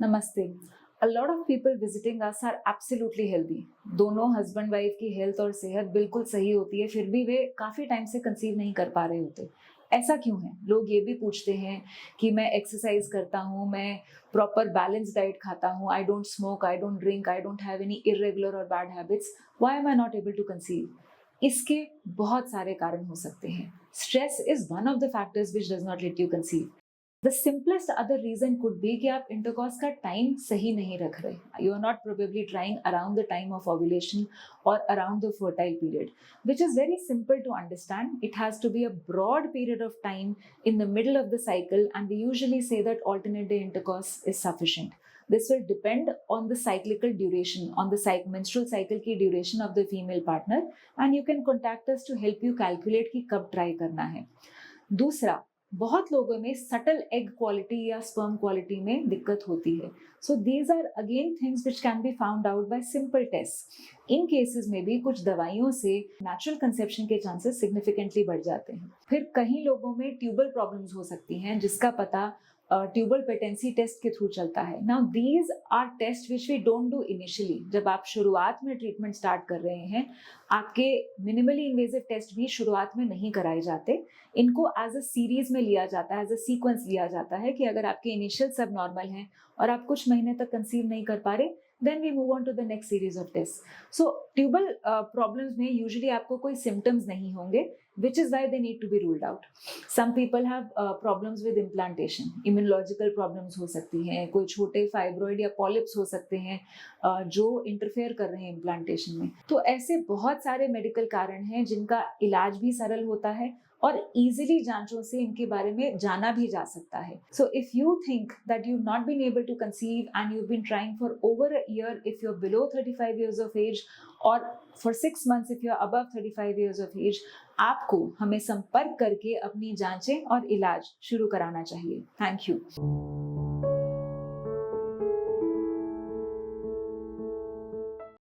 नमस्ते। A lot of people visiting us are absolutely healthy. दोनों husband wife की health और सेहत बिल्कुल सही होती है, फिर भी वे काफी टाइम से कंसीव नहीं कर पा रहे होते। ऐसा क्यों है? लोग ये भी पूछते हैं कि मैं एक्सरसाइज करता हूँ, मैं प्रॉपर बैलेंस डाइट खाता हूँ, I don't smoke, I don't drink, I don't have any irregular or bad habits, why am I not able to conceive? इसके बहुत सारे कारण हो सकते हैं। Stress is one of the factors which does not let you conceive. The simplest other reason could be कि आप intercourse का टाइम सही नहीं रख रहे। You are not probably trying around the time of ovulation और around the fertile period, which is very simple to understand. It has to be a broad period of time in the middle of the cycle, and we usually say that alternate day intercourse is sufficient. This will depend on the cyclical duration, on the menstrual cycle की duration of the female partner, and you can contact us to help you calculate कि कब try करना है। दूसरा, बहुत लोगों में subtle egg quality या स्पर्म क्वालिटी में दिक्कत होती है। So these are again things which can be found out by simple test. इन केसेस में भी कुछ दवाइयों से नेचुरल कंसेप्शन के चांसेस सिग्निफिकेंटली बढ़ जाते हैं। फिर कई लोगों में ट्यूबल प्रॉब्लम्स हो सकती हैं, जिसका पता ट्यूबल पेटेंसी टेस्ट के थ्रू चलता है। Now these are test which we don't do initially. जब आप शुरुआत में ट्रीटमेंट स्टार्ट कर रहे हैं, आपके मिनिमली इन्वेजिव टेस्ट भी शुरुआत में नहीं कराए जाते। इनको एज अ सीरीज में लिया जाता है, एज अ सीक्वेंस लिया जाता है कि अगर आपके इनिशियल सब नॉर्मल हैं और आप कुछ महीने तक कंसीव नहीं कर पा रहे, then we move on to the next series of tests. So tubal problems में usually आपको कोई symptoms नहीं होंगे, which is why they need to be ruled out. Some people have problems with implantation. Immunological problems हो सकती हैं, कोई छोटे फाइब्रॉइड या पॉलिप्स हो सकते हैं जो इंटरफेयर कर रहे हैं implantation में। तो ऐसे बहुत सारे मेडिकल कारण हैं जिनका इलाज भी सरल होता है और इजीली जांचों से इनके बारे में जाना भी जा सकता है। So if you think that you not been able to conceive and you been trying for over a year, if you are below 35 years of age, और for 6 months if you are above 35 years of age, आपको हमें संपर्क करके अपनी जांचें और इलाज शुरू कराना चाहिए। Thank you.